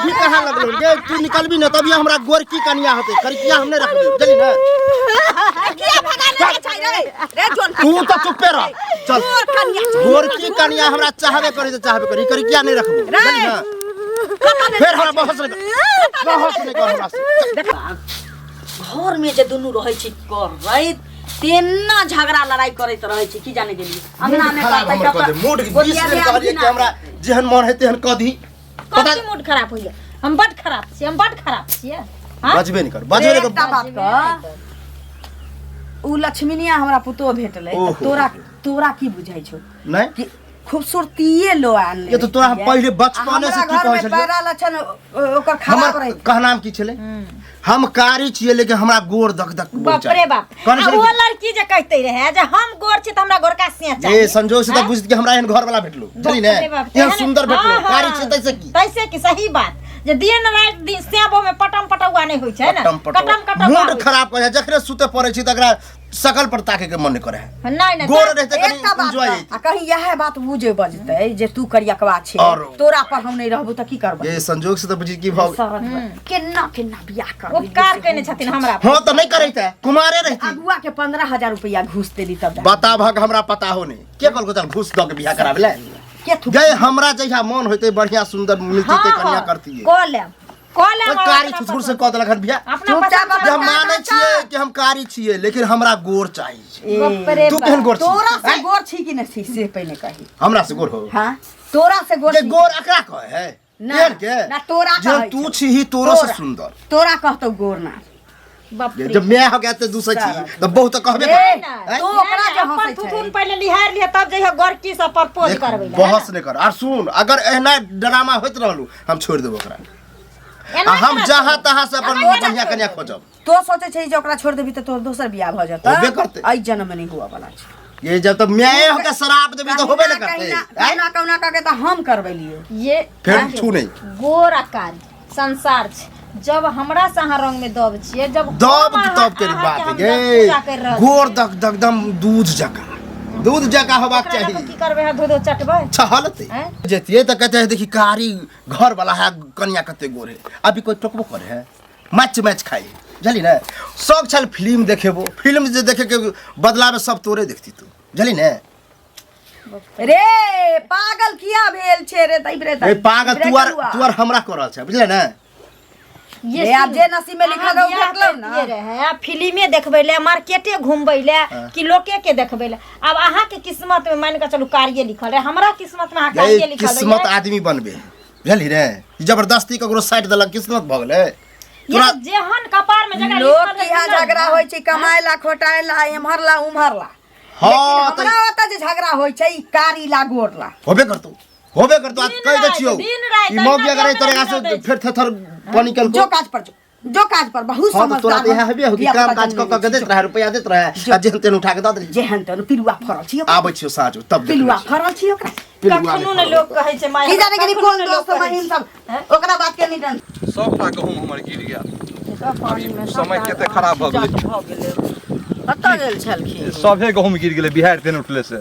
अभी कहाँ लगलो रे तू निकलबी ना तभी हमरा गोर की कनिया होते करिया हमने रखबे चली ना किया भगाने के छै रे जोन तू तो चुपे रह चल गोर की कनिया हमरा चाहबे करी तो चाहबे करी करिया नहीं रखबे चली ना फिर हमरा बहस नहीं कर हमरा से घर में जे दुनु रहै छी कर रहित तेना झगड़ा लड़ाई करैत रहै छी की जाने गेली अंगना में कहतै मूड 20 दिन कहलिए कि हमरा जेहन मन है तेहन कधी पता मूड खराब होइए हम बड खराब छी हां बजबे नहीं कर एकटा बात कह उ लक्ष्मीनिया हमरा पुतो भेटलै तोरा की बुझाइ छौ नहीं कि खूबसूरतीए लो आनले ये तो तोरा पहले बचपने से की कहै छलिए पैरा लक्षण ओकर खराब रहै कह नाम की छले हम कारी छिए लेकिन हमरा गोर दक दक बाप रे बाप आ वो लड़की जे कहते रहे जे हम गोर छी त हमरा गोरका सिया चाहिए ए संजोग से त बुझत कि हमरा एहन घर वाला भेटलो चली ने एहन सुंदर भेटलो कारी छी तैसे की सही बात जे दिन रात दिन सेबो में पटम पटौआ नहीं होय छै ना कटम मूड खराब कह जखरे सुते पड़े छी तकरा सकल पर ताके के मन नहीं करे नहीं गोर रहते कनी एंजॉय आ कहीं यह बात बुझे बजते जे तू करियकवा छे तोरा पर हम नहीं रहबो त की करबो ए संजोग से त बुझी की भाव केना बियाह कर उपकार केने छथिन हमरा हां त नहीं करैते कुमारे रहती अगुआ के 15000 रुपया घूस देली तब बता भग हमरा पता हो नहीं के कहलको त घूस द के बियाह कराबे ले के थु गए हमरा जइहा मन होते बढ़िया सुंदर मिलती ते कन्या करती है कॉल कारी छुछुर से कह देलक बियाह हम माने छिए कि हम कारी छिए लेकिन हमरा गोर चाहिए तू केहन गोर छी तोरा से गोर छी कि नहीं छी से पहले कही हमरा से गोर हो हां तोरा से गोर गोर एकरा कहे है ना तोरा जो तू छी ही तोरो से सुंदर तोरा कहतो गोर ना जब मैं हो गया तो दूसरा छी तो बहुत कहबे तो ओकरा जे अपन थुथुन पहले लिहार लिया तब जइहा गोरकी से प्रपोज करबै बहस नहीं कर और सुन अगर एहना ड्रामा होत रहलू हम छोड़ देबो ओकरा हम जहां तहां से अपन बढ़िया कन्या खोजब तो सोचे छै जे ओकरा छोड़ देबी त तोर दोसर बियाह भ जत होबे करते आई जन्म में नहीं हुआ वाला छै ये जब तक मैं हो के शराब देबी तो होबे न करते कौना कौना का के त हम करबेलिए ये फिर छू नहीं गोर आकार संसार छै जब हमरा से अहाँ रंग में दब छिए जब दब तब के बात गे गोर दक दक दम दूध जका होबाक चाहिए की करबे दूध चटबै छहलते जेतिए त कहते हैं देखी कारी घर वाला है कन्या कते गोरे अभी कोई टोकबो करे है मैच खाई जली ना सब चल फिल्म देखेबो फिल्म जे देखे के बदला में सब तोरे देखती तू जली ना रे पागल किया भेल छे रे तई पागल तुअर हमरा करल छै बुझले ना ये आप जे नसीब में लिखल रहो देखलो ना ये रहे आ फिल्मे देखबै ले मार्केटे घुमबै ले कि लोके के देखबै ले अब अहाँ के किस्मत में मान के चलू कार्य लिखल है हमरा किस्मत में कार्य लिखल है किस्मत आदमी बनबे बुझली रे जबरदस्ती ककरो साइड देलक किस्मत भ गेलै तोरा जेहन कपार में जगह लोग के यहाँ झगड़ा होय छै कमाइला खोटाइला एमहरला उमहरला हां हमरा ओता जे झगड़ा होय छै कारी ला गोरला होबे करतो आज कह दे छियो ई मौगी अगर ए तरह से फिर थर पानी कल जो काज पर बहुत समझदार तोरा यहां हेबे हो कि काम काज क के देत रहे रुपया देत रहे आ जेहन तेन उठा के द दे जेहन तेन पिलुआ फरल छी आबै छियो साजो तब पिलुआ फरल छी ओकरा कखनो न लोग कहै छै माय की जाने के कोन दोस्त बहिन सब ओकरा बात के नहीं सबटा गहूम हमर गिर गया समय केते खराब भ गेलै कतऽ गेल छलखिन सभे गहूम गिर गेलै बिहार तेन उठले से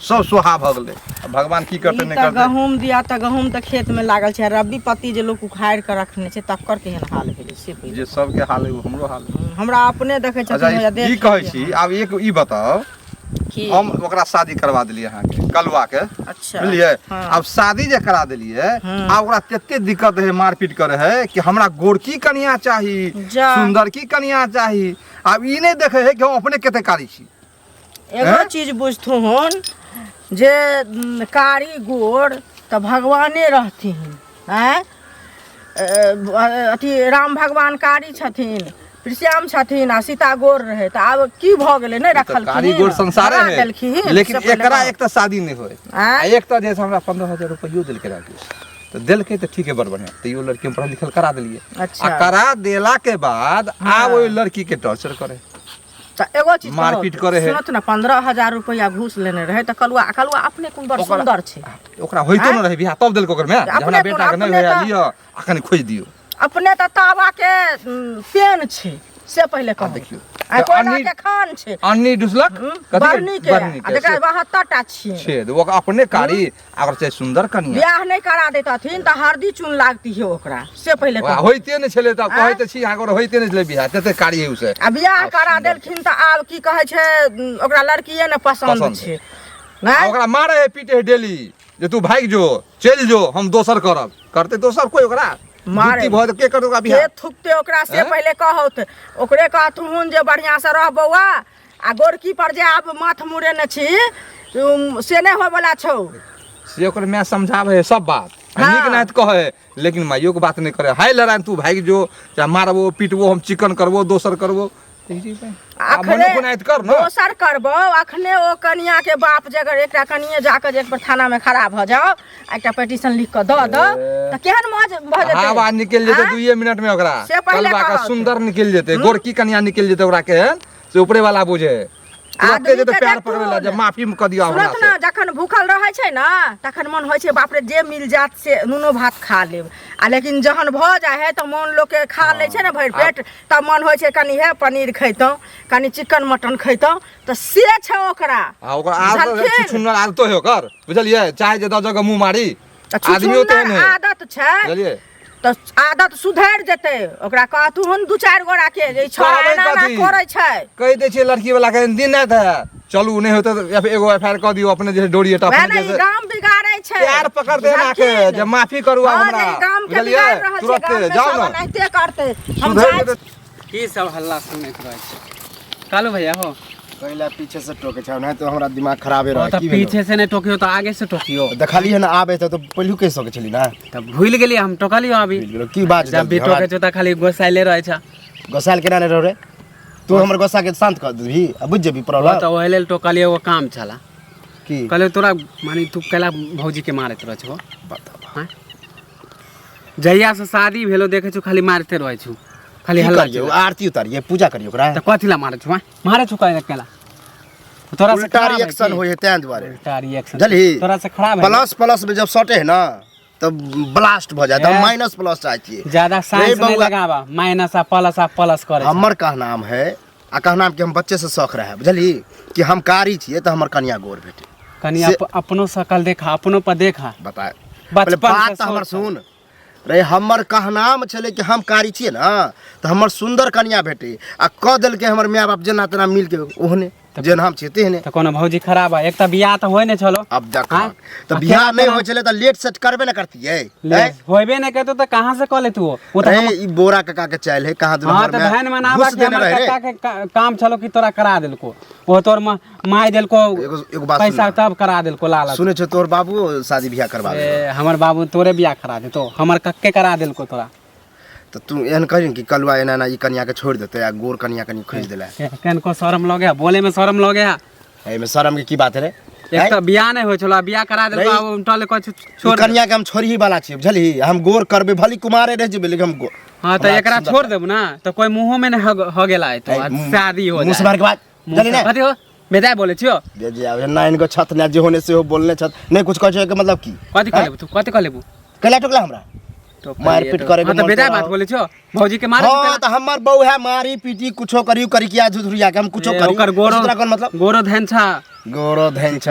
सब सुहा भ गेलै भगवान की करते नहीं करते गहूम दिया त गहूम त खेत में लागल छै रब्बी पत्ती जे लोग उखाड़ के रखने छै तक्कर केहन हाल भेलै से जे सबके हाल है हमरो हाल हमरा अपने देखे छथिन अच्छा की कहै छी आब एक ई बताओ हम ओकरा शादी करवा देलिए अहाँ के कलवा के अच्छा बुझलिए अब शादी जे करा देलिए आ ओकरा तते दिक्कत है मारपीट करे है कि हमरा गोरकी कन्या चाही सुंदर की कन्या चाही अब ई नहीं देखे है कि हम अपने कते कारी छी एगो चीज बुझथु हन जे कारी गोर त भगवाने रहथिन हैं अथी राम भगवान कारी छथिन श्याम छथिन आ सीता गोर रहे त आब की भ गेलै नहीं रखल कारी गोर संसारे है लेकिन एकरा एक त शादी नहीं होय एक त जे हमरा 15000 रुपया देलके राकेश तो देलके तो ठीक है बड़ बढ़िया तो यो लड़की में पढ़ा लिखल करा दिलिए अच्छा करा देला के बाद आ वो लड़की के टॉर्चर करे त एगो चीज मारपीट करे है सुनत ना 15000 रुपया घूस लेने रहे त कलुआ अपने कोन बड़ सुंदर छै ओकरा होइतो न रहे बियाह तब देलको ओकर में जहना बेटा के नहीं होया लियो अखन खोज दियो अपने त तावा के पेन छै से पहले कह देखियो आ कोयला के खान छै अन्नी डुसलक बरनी के आ देखा 72 टा छियै छेद वो अपने कारी अगर से सुंदर कन्या बियाह नहीं करा देतथिन त हरदी चून लागती है ओकरा से पहले होइते नै छले त कहै त छी अहाँ होइते नै छले बियाह तते कारी है उसे आ बियाह करा देलखिन त आब की कहै छै ओकरा लड़कीए ने पसंद छै नै ओकरा मारे है पीटे है डेली जे तू भाग जो चल जो हम दोसर करब करते दोसर कोई ओकरा मारे बहुत के कर बियाह के थुकते ओकरा से पहले कहत ओकरे कहथुन जे बढ़िया से रह बौआ आ गोरकी पर जे आब माथ मुड़े न छी से नै होय वाला छौ से ओकर मैं समझावे है सब बात नीक नात कहे लेकिन माइयो के बात नहीं करे हाय लड़ाई तू भाग जो चाहे मारबो पीटबो हम चिकन करबो दोसर करबो दोसर करबो अखने ओ कनिया के बाप जगर एकटा कनिये जाकर एक बार थाना में खड़ा भ जाओ एकटा पिटीशन लिख के द त केहन मौज भ जेतै हवा निकल जेतै 2 मिनट में ओकरा कलवा का सुंदर निकल जेतै गोरकी कनिया निकल जेतै ओकरा के से ऊपरे वाला बुझे तुरंते जे प्यार पकड़ेला जे माफी में क दिया हमरा से ना जखन भूखल रहै छै ना तखन मन होय छै बाप रे जे मिल जात से नुनो भात खा लेब आ लेकिन जहन भ जाय है त मन लोग के खा ले छै ना भर पेट त मन होय छै कनी है पनीर खैतौ कनी चिकन मटन खैतौ त से छै ओकरा ओकरा आदत छुछुनर आदत है ओकर बुझलिए चाहे जे द जगह मुंह मारी आदमी होते नै आदत छै बुझलिए त आदत सुधर जेतै ओकरा कहतु हन 2-4 गोरा के जे छोरा ना करे छै कह दे छै लड़की वाला के दिन नै था चलू नहीं होता तो एगो एफआईआर क दियो अपने जे डोरी टप जैसे गांव बिगाड़ै छै प्यार पकड़ दे ना के जे माफी करू हमरा बुझलिए तुरंत जाओ ना एते करते हम की सब हल्ला सुनैत रहै छै कालू भैया हो पहले पीछे से टोके छ नहीं तो हमरा दिमाग खराब है तो पीछे से नहीं टोकियो तो आगे से टोकियो देखलिए ना आबे तो पहलू कह सके छली ना तब भूल गेली हम टोकलियो अभी की बात जब भी टोके छ त खाली गोसाइले रहै छ गोसाइल केना नै रह रे तू हमर गोसा के शांत कर दही बुझ जेबी प्रॉब्लम तो ओहे लेल टोकलियो वो काम छला की कहले तोरा मानी तू कैला भौजी के मारत रहै छ बता हां जहिया से शादी भेलो देखे छु खाली मारते रहै छु खाली हल्ला करियो आरती उतारिए पूजा करियो ओकरा त कथि ला मारै छु मारै छु कैला तोरा से उल्टा रिएक्शन होय है तै द्वारे उल्टा रिएक्शन जली तोरा से खराब है प्लस प्लस में जब सटे है ना तब ब्लास्ट भ जाता है माइनस प्लस चाहिए ज्यादा साइंस नहीं लगावा माइनस आ प्लस करे हमर कहनाम है आ कहनाम कि हम बच्चे से शौक रहे बुझली कि हम कारी छिए त हमर कन्या गोर भेटे कन्या अपनो शकल देखा अपनो पर देखा बता बचपन बात त हमर सुन रे हमर कहनाम छले कि हम कारी छिए ना त हमर सुंदर कन्या भेटे आ क देल के हमर माय बाप जना तना मिल के ओहने जेन हम छिते ने त कोनो भौजी खराब है एक त बियाह त होय नै छलो अब देख त बियाह नहीं हो चले त लेट सेट करबे ना करतीए होइबे नै करतो त कहां से क ले तू वो त ई बोरा काका के चाल है कहां हां त बहन मनावा के हमर काका के काम छलो कि तोरा करा देलको वो तोर माय देलको एगो बात पैसा तब करा देलको लाला सुने छ तोर बाबू शादी बियाह करवावे हमर बाबू तोरे बियाह करा देतो हमर कक्के करा देलको तोरा तो तू एहन कहिन कि कलवा एना ना ई कन्या के छोड़ देते आ गोर कन्या कनी खोज देला केन को शर्म लगे बोले में शर्म लगे ए में शर्म के की बात है रे एक त बियाह नै होय छलो बियाह करा देलको उल्टाले को छोड़ कन्या के हम छोड़ी वाला छी बुझली हम गोर करबे भली कुमारे रह जेबे लेकिन हम हां त एकरा छोड़ देब ना त कोई मुंह में नै हो गेला तो शादी हो जाए मुसबार के बात चली ना कथि हो बेदा बोले छियो बेजे अब ना इनको छत ना जे होने से हो बोलने छत नहीं कुछ कह के मतलब की कथि कर लेबू तू कथि कर लेबू कला टोकला हमरा मारपीट करे के त बेदा बात बोले छियो भौजी के मारे हां त हमर बहू है मारी पीटी कुछो करियो करी किया झुधुरिया के हम कुछो करी ओकर गोरो मतलब गोरो धन छ गोरो धन छ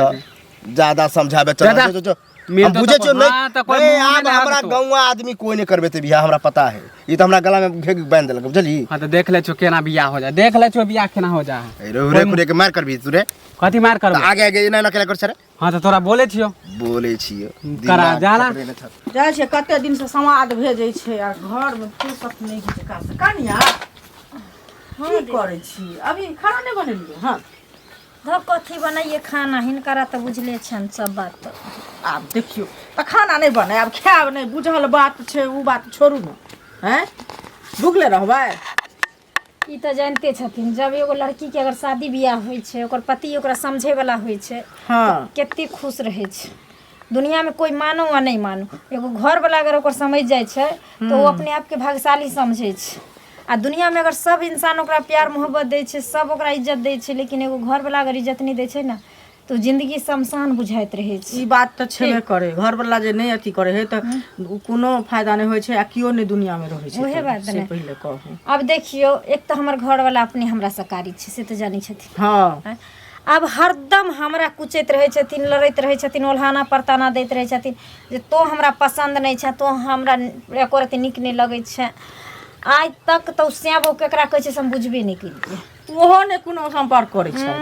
ज्यादा समझाबे चल जो हम बुझे छ नहीं अब हमरा गांवा आदमी कोई नहीं करबे ते बियाह हमरा पता है ई त हमरा गला में घेग बांध देलक बुझली हां त देख ले छो केना बियाह हो जाए देख ले छो बियाह केना हो जाए रे खुरे के मार करबी तू रे कथि मार करबे आगे आगे इना न केला कर छरे हां त तोरा बोले छियो करा जाना जाय छै कते दिन से समाद भेजै छै आ घर में फुर्सत नहीं छै का से कन्या की करै छी अभी खाना नहीं बनेलिए हां धब कथी बनाइए खाना हिनकरा त बुझले छन सब बात आब देखियो त खाना नहीं बने अब खाब नहीं बुझल बात छै उ बात छोड़ू न हैं भूखले रहबै ई त जानते छथिन जब एगो लड़की के अगर शादी बियाह होय छै ओकर पति ओकरा समझे वाला होय छै हां केते खुश रहे छै दुनिया में कोई मानो वा नहीं मानो एगो घर वाला अगर ओकर समझ जाय छै तो वो अपने आप के भाग्यशाली समझे छै आ दुनिया में अगर सब इंसान ओकरा प्यार मोहब्बत दै छै सब ओकरा इज्जत दै छै लेकिन एगो घर वाला अगर इज्जत नहीं दै छै ना तो जिंदगी शमशान बुझाइत रहे छै। ई बात तो छेबे करे, घर वाला जे नहीं अथी करे है तो कोनो फायदा नहीं होय छै आ कियो नहीं दुनिया में रहे छै। ओहे बात से ने। पहले कहू। अब देखियो एक तो हमर घर वाला अपने हमरा सकारी छै से तो जानी छथिन। हाँ अब हरदम हमरा कुचैत रहे छथिन, लड़ैत रहे छथिन, ओल्हाना परताना दैत रहे छथिन जे तो हमरा पसंद नहीं छै, तो हमरा एको रति नीक नहीं लगै छै। आज तक तो स्याबो केकरा कहै छै से हम बुझबे नहीं केलिए। ओहो ने कोनो संपर्क करे छै।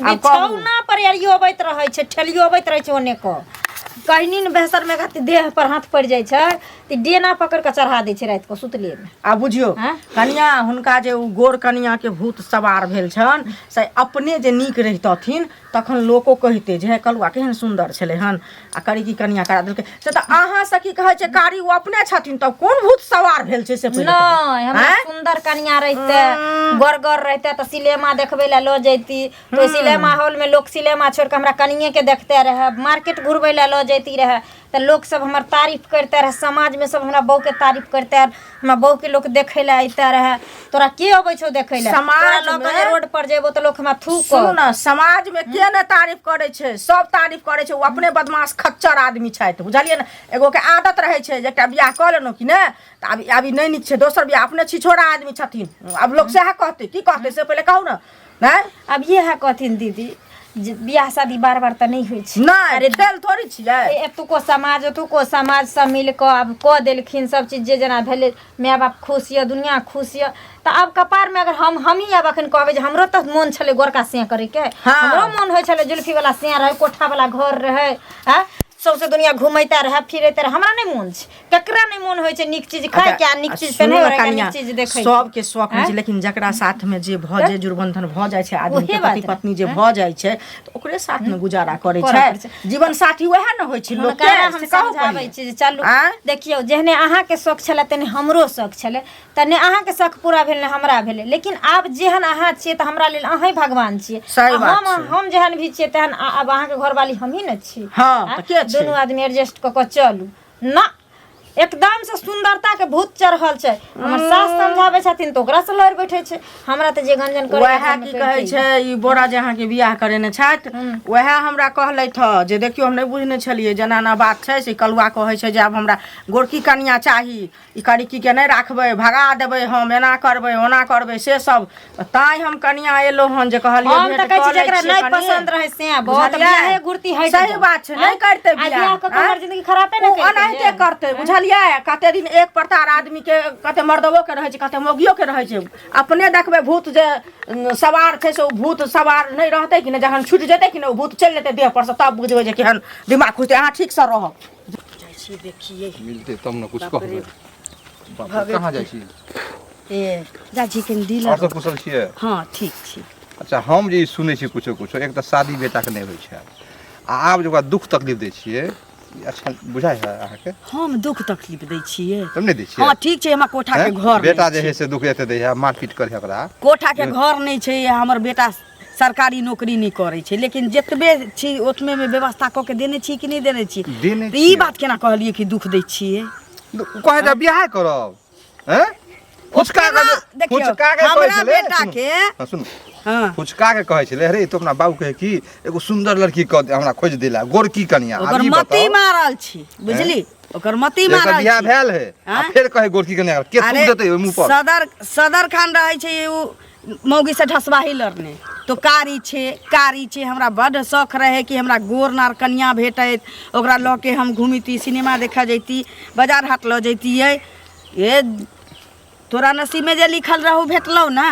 बिछौना पर अरियोबैत रहे छै, ठेलियोबैत रहे छै ओने को कहनी न बेहसर में खाती देह पर हाथ पड़ जाय छै त डेना पकड़ के चढ़ा दै छै रात को सुतले में। आ बुझियो कनिया हुनका जे उ गोर कनिया के भूत सवार भेल छन से अपने जे नीक रहितथिन तखन लोको कहिते जे कलुआ केहन सुंदर छले हन आ करी की कनिया करा देलकै से त अहाँ से की कहै छै कारी उ अपने छथिन तब कोन भूत सवार भेल छै से पहिले नहीं हमरा सुंदर कनिया रहते गरगर रहते त सिनेमा देखबै ला लो जैती, तो सिनेमा हॉल में लोग सिनेमा छोड़ के हमरा कनिये के देखते रहे, मार्केट घुरबै ला लो जैती रहे तो लोग सब हमार तारीफ करते रहे, समाज में सब हमरा बहू के तारीफ करते रहे, हमरा बहू के लोग देखे ला आते रहे। तोरा के अबै छौ देखे ला? समाज लोग रोड पर जेबो तो लोग हमरा थूक सुन न समाज में के ने तारीफ करे छै, सब तारीफ करे छै। उ अपने बदमाश खच्चर आदमी छथि बुझलिए न। एगो के आदत रहे छै जे एकटा बियाह क लेनो कि ने त अभी नहीं नीक छै दोसर बियाह अपने छिछोरा आदमी छथिन। अब लोग सेहा कहते की कहते से पहले कहू न। नहीं अब ये है कहथिन दीदी बियाह शादी बार बार तो नहीं हुई छै। नहीं अरे खेल थोड़ी छियै। एतुको समाज सब मिल के अब क देलखिन सब चीज जे जना भेले, माय बाप खुश ये, दुनिया खुश ये। तो अब कपार में अगर हम ही अब अखन कहबे जे हमरो तो मन छले गोरका से करे के, हमरो मन होय छले जुल्फी वाला से रहे, कोठा वाला घर रहे, हैं सबसे दुनिया घुमैता रहे फिरैता रहे। हमरा नहीं मन छै, केकरा नहीं मन होय छै नीक चीज खाए के, नीक चीज पहने के, नीक चीज देखे सब के शौक होय छै। लेकिन जकरा साथ में जे भ जे जुर्बंधन भ जाय छै आदमी के पति पत्नी जे भ जाय छै तो ओकरे साथ में गुजारा करे छै। जीवन साथी वह न होय छै लोग के। हम समझाबै छी जे चलू देखियो जेहने अहाँ के शौक छले तेने हमरो शौक छले, तने अहाँ के शौक पूरा भेल ने हमरा भेले। लेकिन आब जेहन अहाँ छियै त हमरा लेल अहीं भगवान छियै। हम जेहन भी छियै तेहन अब अहाँ के घरवाली हम ही न छी। हां त के दोनों आदमी एडजस्ट क के चलू ना। एकदम से सुंदरता के भूत चढ़ल छै। हमर सास समझाबै छथिन तो ओकरा से लड़ बैठे छै, हमरा त जे गंजन करे वह की कहै छै ई बोरा जे अहाँ के बियाह करेने छथि वह हमरा कहलैथ जे देखियो हम नहीं बुझने छलिए जना ना बात छै से कलुआ कहै छै जे अब हमरा गोरकी कन्या चाही, ई कड़की के नहीं राखबै, भगा देबै, हम एना करबै ओना करबै से सब। ताई हम कन्या एलो हन जे कहलिए हम त कहै छी जेकरा नहीं पसंद रहे से बहुत बियाह गुरती है। सही बात छै, नहीं करते बियाह क हमर जिंदगी खराबे न करते, ओनाहिते करते बुझलिए। कते दिन एक प्रकार आदमी के कते मर्दवो के रहे छै कते मोगियो के रहे छै। अपने देखबे भूत जे सवार छै से भूत सवार नहीं रहते कि नहीं, जखन छूट जेते कि नहीं भूत चल जेते देह पर से तब बुझबे जे केहन दिमाग खुजते। अहाँ ठीक से रहब जाय छी देखिए मिलते तब न कुछ कहबे। बाप कहां जाय छी? ए जाजी के दिल और सब कुशल छियै? हां ठीक छी। अच्छा हम जे सुनै छी कुछो एक त शादी बेटा के नहीं होय छै आ आब जे ओकरा दुख तकलीफ दै छियै अच्छा बुझाय है अहाँ के? हम दुख तकलीफ दै छियै? तुम नहीं दै छियै? हां ठीक छै। हमरा कोठा के घर बेटा जे है से दुख एते दै है मारपीट करे ओकरा। कोठा के घर नहीं छै, हमर बेटा सरकारी नौकरी नहीं करे छै, लेकिन जतबे छी ओतमे में व्यवस्था क के देने छी कि नहीं देने छी? देने ई बात केना कहलिए कि दुख दै छियै? कहे त बियाह करब हैं? फुचका के हमरा बेटा के हां सुन फुचका के कहे छले अरे तो अपना बाबू कहे कि एगो सुंदर लड़की क हमरा खोज देला गोरकी कन्या। ओकर मती मारल छी बुझली, ओकर मती मारल छी। बियाह भेल है आ फिर कहे गोरकी कन्या के सुन देते ओइ मुंह पर। सदर खान रहे छै उ मौगी से ढसवाही लड़ने तो कारी छे हमरा बड़ शौक रहे कि हमरा गोर नार कन्या भेटैत, ओकरा ल के हम घूमिती, सिनेमा देखा जैती, बाजार हाट ल जैतियै। ए तोरा नसीब में जे लिखल रहू भेटलौ ना।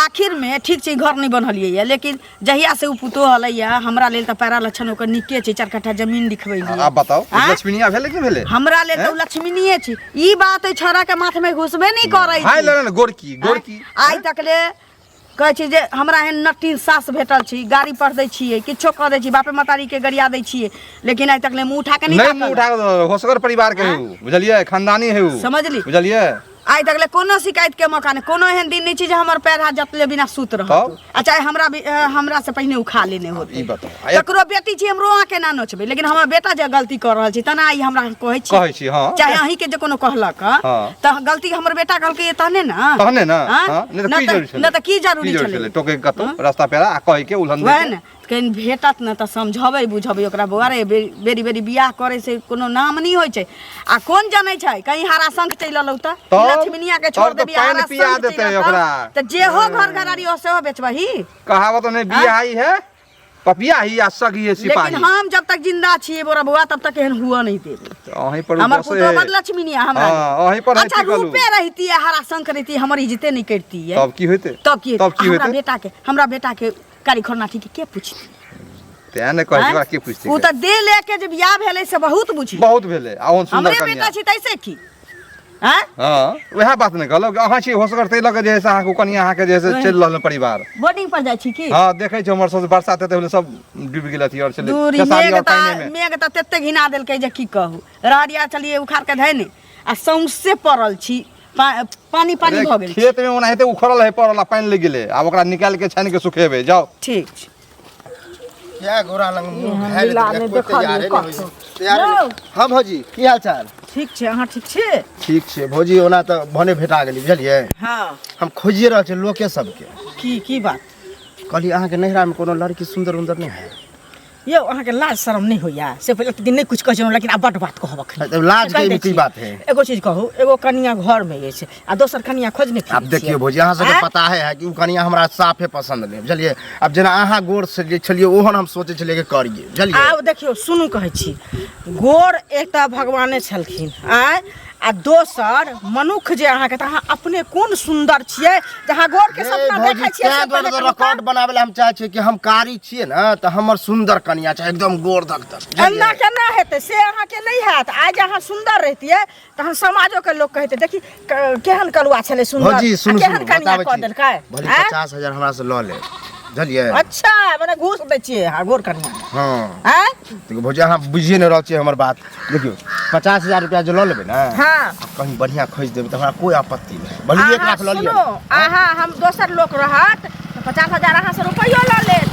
आखिर में ठीक छै घर नहीं बनलिए या, लेकिन जहिया से उ पुतो हलैया हमरा लेल त पैरा लक्षण ओकर निके छै, 4 कट्ठा जमीन लिखबैली। अब बताओ लक्ष्मीनिया भेले कि भेले? हमरा लेल त लक्ष्मीनिये छै। ई बात है छोरा के माथे में घुसबे नहीं करै छै। हाय लड़न गोरकी आइ तक ले कहै छै जे हमरा एहन नट्टी सास भेटल छी, गाड़ी पर दै छियै, किछो क दै छी, बापे मतारी के गरिया दै छियै, लेकिन आइ तक ले मुंह उठा के नहीं मुंह उठा के होसगर परिवार के हु बुझलिए, खानदानी है हु समझली बुझलिए। आइ तक ले कोनो शिकायत के मौका नहीं, कोनो एहन दिन नहीं छै जे हमर पैर हाथ जतले बिना सुत रहत। आ चाहे हमरा से पहिने उखा लेने होत। ई बताओ ककरो बेटी छी हमरो आके ना नोचबे, लेकिन हमर बेटा जे गलती कर रहल छी तना ई हमरा कहै छी हां चाहे अही के जे कोनो कहलक त गलती हमर बेटा कहलकै तहने ना हां नहीं त की जरूरी छले टोके कतो रास्ता पेरा आ कहि के उल्लंघन वह न कहीं भेटत न तो समझबै बुझबै ओकरा बौआरे बेरी बेरी बियाह करे से कोनो नाम नहीं होइ छै आ कौन जानै छै कहीं हरा संख चलि लौ त लक्ष्मीनिया के छोड़ देबी हरा पिया देते ओकरा त जे हो घर घरारी ओसे बेचबही कहावत ने बियाही है पपिया ही आ सगी है सिपाही लेकिन हम जब तक जिंदा छिए बोरा बुआ तब तक एहन हुआ नहीं देबे अहीं पर हमर पुतो बद लक्ष्मीनिया हमरा हां अहीं पर अच्छा रूपे रहती है हरा संख रहती हमर इज्जते नहीं करती है तब की होते तब की हमरा बेटा के कारी खोरना ठीक के पूछती तेने कहै के पूछती उ त दे लेके जे बियाह भेलै से बहुत बुझी बहुत भेले आ ओन सुंदर हमरे कन्या बेटा छी तैसे की हैं हां वह बात ने कहलो कि अहाँ छी होसगर तै लगे जे अहाँ को कन्या अहाँ के जैसे चल रहल परिवार बोर्डिंग पर जाय छी की हां देखै छ हमर सब बरसात हेते होले सब डूब गेल अथी और चले दूरी मेघ त तत्ते घिना देलकै जे की कहू राडिया चलिए उखाड़ के धै ने आ सौंसे पड़ल छी पानी पानी भ गेल खेत में ओना हेते उखड़ल है पड़ल पानी लग गेले अब ओकरा निकाल के छान के सुखेबे जाओ ठीक छै क्या गोरा लंग मुंह घायल कोई तैयार नहीं तैयार हां भौजी की हाल चाल ठीक छै अहाँ ठीक छी ठीक छै भौजी ओना त भने भेटा गेली बुझलिए हां हम खोजिए रहल छै लोके सबके की बात कहली अहाँ के नहिरा में कोनो लड़की सुंदर उंदर नहीं है यौ अहाँ के लाज शरम नहीं होइया से पहले दिन नहीं कुछ कहै लेकिन अब बड बात कहब अखन लाज के की बात है एगो चीज कहू एगो कनिया घर में अछि आ दोसर कनिया खोजने फिरै अब देखिए भौजी अहाँ सबके पता है कि उ कनिया हमरा साफे पसंद नहीं बुझलिए अब जेना अहाँ गोर से जे छलिए ओहन हम सोचे छलिए कि करिए बुझलिए आब देखियो सुनू कहै छी गोर एकटा भगवाने छलखिन आय आ दोसर मनुख जे अहाँ के त अहाँ अपने कोन सुंदर छियै जहाँ गोर के सपना देखै छियै से पहिले रिकॉर्ड बनावे हम चाहे छियै कि हम कारी छियै ना त हमर सुंदर कनिया छै एकदम गोर धक धक एना केना हेतै से अहाँ के नहीं हैत आज अहाँ सुंदर रहतियै तहन समाजो के लोग कहते देखी केहन कलुआ छलै सुंदर भौजी सुनू केहन कनिया क देलकै भौजी 50,000 हमरा से ल ले बुझलिए अच्छा माने घूस दै छियै हां गोर कनिया हां हैं देखियो भौजी अहाँ बुझिए न रहल छियै हमर बात देखियो 50,000 रुपया जो ल लेबै ना हां कहीं बढ़िया खोज देबै त हमरा कोई आपत्ति नहीं भले 1 लाख ल लियो आहा हम दोसर लोक रहत त 50,000 अहाँ से रुपैयो ल लेत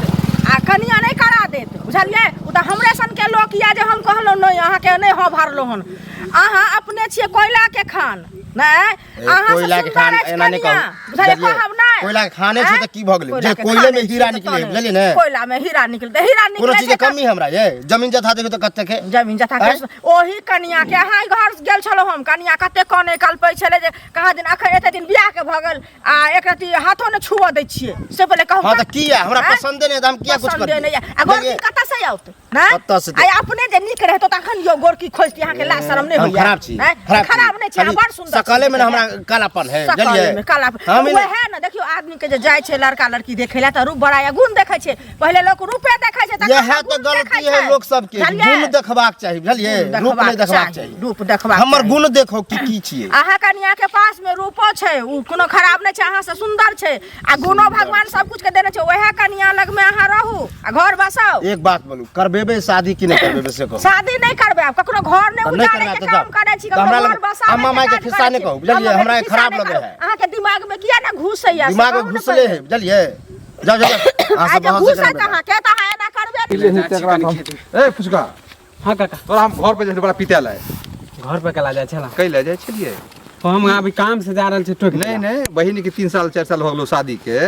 आ कनिया नहीं करा देत बुझलिए उ त हमरे सन के लोक या जे हम कहलो नहीं अहाँ के नहीं हो भरलो हन अहाँ अपने छियै कोयला के खान नहीं अहाँ कोयला के खान एना नहीं कहू बुझलिए कहब नहीं कोयला के खाने छै त की भ गेलै जे कोयले में हीरा निकले बुझलिए ने कोयला में हीरा निकलते हीरा निकले कोनो चीज के कमी हमरा ये जमीन जथा देखो त कते के जमीन जथा के ओही कनिया के अहाँ घर गेल छलो हम कनिया कते कने कल्पै छले जे कहा दिन अखन एते दिन बियाह के भ गेल आ एक रति हाथो ने छुआ दै छियै से पहिले कहू हां त की है हमरा पसंदे नहीं त हम किया कुछ कर पसंदे नहीं आ गोर की कत से आउत ना कत से आ अपने जे निक रहतो तखन यो गोर की खोजती अहाँ के लाज शरम नहीं होइया खराब छी खराब नहीं छी बड़ सुंदर सकले में हमरा कालापन है बुझलिए कालापन वो है ना देखियो आदमी के जे जाय छै लड़का लड़की देखैला त रूप बड़ा या गुण देखै छै पहिले लोग रूपे देखै छै यह है तो गलती है लोग सबके गुण देखबाक चाहिए बुझलिए रूप नहीं देखबाक चाहिए रूप देखबाक हमर गुण देखो की छिए अहाँ कनिया के पास में रूपो छै उ कोनो खराब नहीं छै अहाँ से सुंदर छै आ गुणो भगवान सब कुछ के देने छै ओहे कनिया लग में अहाँ रहू आ घर बसाओ एक बात बोलू करबेबे शादी कि नहीं करबेबे से कहो शादी नहीं करबे आप ककरो घर ने उजाड़े के काम करे छी ककरो घर बसाओ अम्मा माई के खिस्सा नहीं कहू बुझलिए हमरा खराब लगे है अहाँ के दिमाग में किया ना घुसैया दिमाग में घुसले है बुझलिए जाओ जाओ अहाँ सब बहुत घुसै त अहाँ के त है ना करबे ए फुसका हाँ काका तोरा हम घर पे जे बड़ा पीते लाए घर पे कला जाए छला कई ले जाए छलिए तो हम अभी काम से जा रहल छी टोक नहीं नहीं बहिनी के 3 साल 4 साल हो गेलो शादी के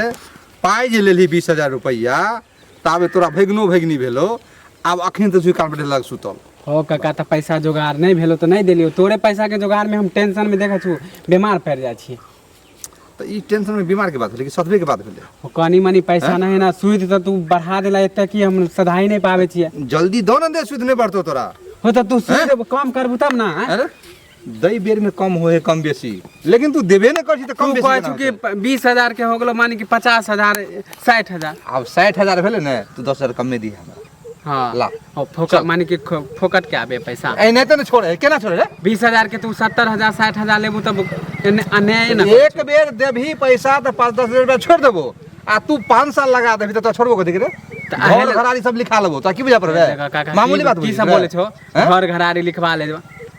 पाई जे लेली 20,000 रुपया ताबे तोरा भगनो भगनी भेलो अब अखन तो स्वीकार पे लग सुतल हो काका त पैसा जोगाड़ नहीं भेलो तो नहीं देलियो तोरे पैसा के जोगाड़ में हम टेंशन में देखा छु बीमार पड़ जा छी तो ई टेंशन में बीमार के बात भेले कि सतबे के बात भेले ओ कनी मनी पैसा नहीं ना सुध त तू बढ़ा देला एते कि हम सधाई नहीं पावे छिए जल्दी दो ना दे सुध नहीं बढ़तो तोरा हो त तू सुध कम करबू तब ना अरे दई बेर में कम होए कम बेसी लेकिन तू देबे न करछी त कम बेसी कहै छु कि 20,000 के हो गेलो माने कि 50,000 60,000 अब 60,000 भेले न तू 10,000 कम में दी हमरा हां ला फोकट माने कि फोकट के आबे पैसा ए नहीं तो छोड़े केना छोड़े रे 20,000 के तू 70,000 60,000 लेबू तब अन्याय न एक बेर देबही पैसा त 5-10 रुपया छोड़ देबो आ तू 5 साल लगा देबी त छोड़बो कथि रे घर घरारी सब लिखा लेबो त की बुझा पर रे मामूली बात की सब बोले छो घर घरारी लिखवा ले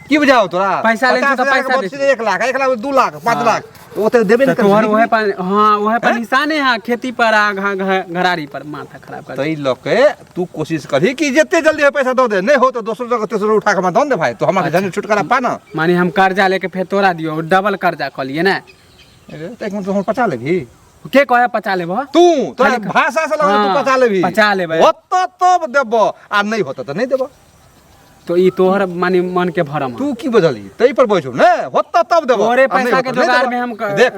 की बुझाओ तोरा पैसा ले तो पैसा दे 1 लाख 2 लाख 5 लाख वो तो देबे न कर तोहर ओहे पर हां ओहे पर निशाने है खेती पर आ घरारी पर माथा खराब कर तई लोके तू कोशिश करही कि जितने जल्दी है पैसा दो दे नहीं हो तो दूसरा जगह तेसरा उठा के दे भाई तो हमारे जन छुटकारा पा ना माने हम कर्जा लेके फिर तोरा दियो डबल कर्जा क लिए ना अरे तो एक मिनट हम 50 लेबी के कहे पचा लेबो तू तोरा भाषा से लगे तू पचा लेबी पचा लेबै होत तब देबो आ नहीं होत त नहीं देबो तो ई तोहर माने मन के भरम तू की बजली तई पर बैठो ने होत तब देबो तोरे पैसा के जोगाड़ में हम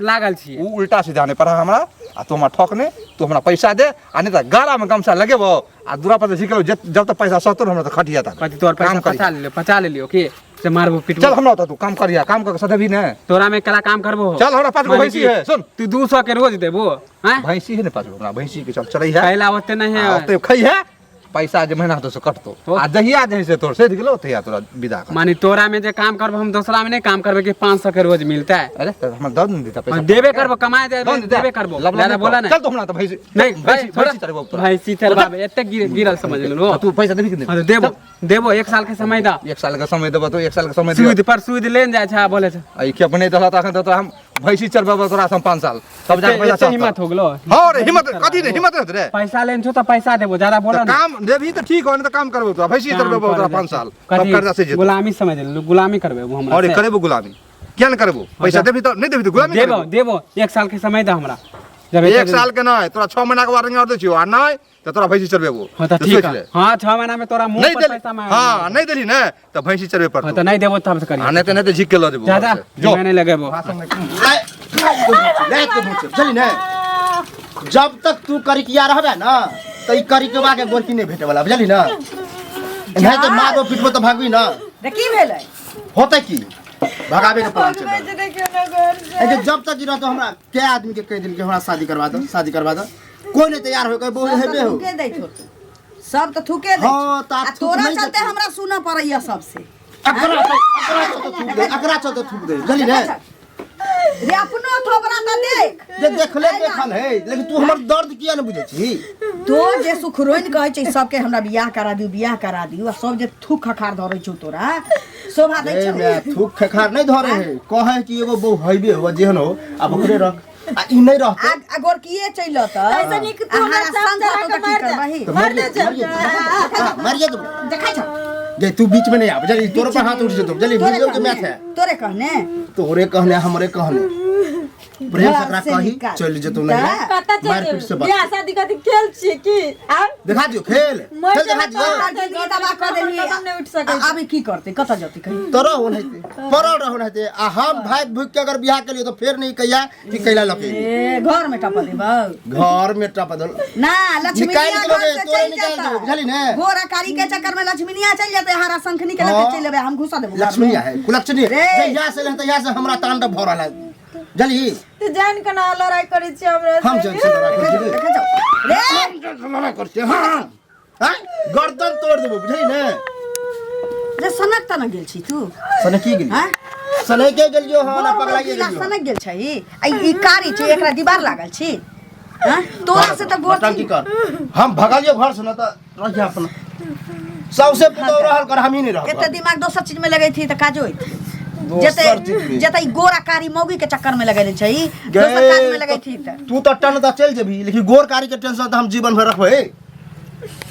लागल छी उ उल्टा सीधा ने पर हमरा आ तू हमरा ठोकने तू हमरा पैसा दे आ नहीं त गाला में गमछा लगेबो आ दूरा पर सिकलो जब तक पैसा सतो हमरा त खटिया ता कथि तोर पैसा पचा ले लियो के से मारबो पिटबो चल हमरा त तू काम करिया काम करके सधबी ने तोरा में कला काम करबो चल हमरा 5 गो भैंसी है सुन तू 200 के रोज देबो हैं भैंसी है ने 5 गो हमरा भैंसी के चल चलई है पहला ओते नहीं है ओते खई है पैसा जे महीना तो से कटतो आ दहिया जे से तोर से गेलो तहिया तोरा विदा कर मानी तोरा में जे काम करबो हम दूसरा में नहीं काम करबे कि 500 के रोज मिलता है अरे हमरा दर्द नहीं देता पैसा देबे करबो कमाए देबे करबो ज्यादा बोला ना चल तो हमरा त भैंसी नहीं भैंसी चलबो तोरा भैंसी चलबाबे एते गिरल समझ लो तू पैसा देबी कि नहीं हां तो देबो 1 साल के समय दा 1 साल का समय देबो तो 1 साल का समय दे सूद पर सूद लेन जाय छै बोले छै आई के अपने दला तखन तो हम भैंसी चलबो तोरा हम 5 साल तब जाके पैसा हिम्मत हो गेलो हां रे हिम्मत कथि रे हिम्मत रे पैसा लेन छो तो पैसा देबो ज्यादा बोला ना काम देबी तो ठीक हो नहीं तो काम करबो तो भैंसी चलबो तोरा 5 साल तब कर्जा से जे गुलामी समझ लो गुलामी करबे हमरा और करबो गुलामी क्या न करबो पैसा देबी तो नहीं देबी तो गुलामी देबो 1 साल के समय दा हमरा जब 1 साल के नहीं तोरा 6 महीना के बाद और दे छियो आ नहीं तो तोरा भैंसी चलबेबो हां तो ठीक है हां 6 महीना में तोरा मुंह पर पैसा में हां नहीं देली ना तो भैंसी चलबे पर हां तो नहीं देबो तब से करी आने तो नहीं तो झिक के ल देबो ज्यादा जो मैंने लगेबो ले तो मुझे चली ना जब तक तू करिकिया रहबे ना तो ई करिकवा के गोरकी नहीं भेटे वाला बुझली ना नहीं तो मारो पिटबो तो भागबी ना रे की भेलै होते की भगावे के प्लान चल रहा जब तक गिरा तो हमरा के आदमी के कह दिन के हमरा शादी करवा दो कोई नहीं तैयार हो कोई बोल हेबे हो थूके दै छो सब तो थूके दै हाँ, तो आप आ थूक तोरा नहीं चलते देते। हमरा सुना पड़ैया सबसे अकरा तो थूक दे बुझली ना रे अपनो थोबरा त देख जे देखले देखल है लेकिन तू हमर दर्द किया न बुझे छी तो जे सुखरोइन कहै छै सबके हमरा बियाह करा दियौ आ सब जे थूक खखार धरै छौ तोरा शोभा दै ए छौ मैं थूक खखार नहीं धरे है कहे कि एगो बहु हइबे हो जेहन हो अब ओकरे रख आ ई नहीं रहते आ गोरकीए चैल त ऐसे निक तू हमरा संग तो की करबही मार दे मारिए तो देखै छौ जे तू बीच में नहीं आ जल्दी तोरे पर हाथ उठ जे तो जल्दी वीडियो के मैच है तोरे कहने तोरे कहने हमरे कहने प्रेम सकरा कही चल जतो नहीं कता मार पीट से बियाह शादी का खेल छी की आ दिखा दियो खेल चल दिखा दियो दबा कर देली नहीं उठ सकै अभी की करते कत जती कही तोरा हो नहीं परो रहो नहीं आ हम भाई भूख के अगर बियाह के लिए तो फिर नहीं कहिया कि कैला लके ए घर में टपा देबौ घर में टप दल ना लक्ष्मी निकाल के लोगे तोरे निकाल दो बुझली ने गोरा कारी के चक्कर में लक्ष्मीनिया चल जाते हरा शंखनी के लेके चल लेबे हम घुसा देबो लक्ष्मीया है कुलक्ष्मी जहिया से रहते यहाँ से हमरा तांडव भर रहा है जल्दी तो जान के ना लड़ाई करै छी हमरा हम जन से लड़ाई करते देखे जाओ रे हम जन से लड़ाई करते हां हां गर्दन तोड़ देबो बुझली ने रे सनक त न गेल छी तू सने की गेली हां सने के गेलियो हां ना पगला गेल गेलियो सनक गेल छै ई कारी छै एकरा दीवार लागल छी हां तोरा से त गोर की कर हम भगालियो घर से ना त रह जा अपना सबसे पुतो रहल कर हम ही नहीं रह एते दिमाग दोसर चीज में लगै थी त काजो जते गोरा कारी मौगी के चक्कर में लगैले छै दोसर काज में लगै थी त तू तो टन दा चल जेबी लेकिन गोर कारी के टेंशन तो हम जीवन भर रखबे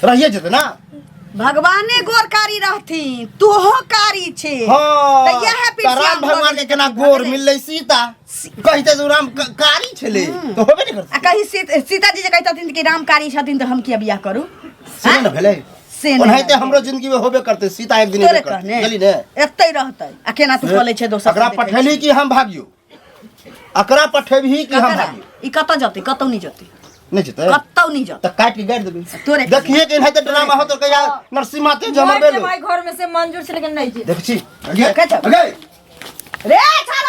रहिए जते ना भगवाने गोर कारी रहथी तू हो कारी छे हां त यह पिछिया राम भगवान के केना गोर मिललै सीता कहिते जो राम कारी छले तो होबे नहीं करते आ कहीं सीता जी जे कहतथिन कि राम कारी छथिन त हम किया बियाह करू से न भेलै से ओनाहिते हमरो जिंदगी में होबे करते सीता एक दिन तोरे होबे करते कहने चली ने एतै रहतै आ केना तू बोलै छै दोसर अकरा पठेली कि हम भागियो अकरा पठेबही कि हम भागियो ई कत जतै कतौ नहीं जतै नहीं जते कतौ नहीं जतै त काट के गाड़ देबी तोरे देखिए कि एनाहिते ड्रामा हो तो कहिया नरसिम्हा ते जमर बेलो भाई घर में से मंजूर से लेकिन नहीं जी देख छी देखे छ। अगे रे छा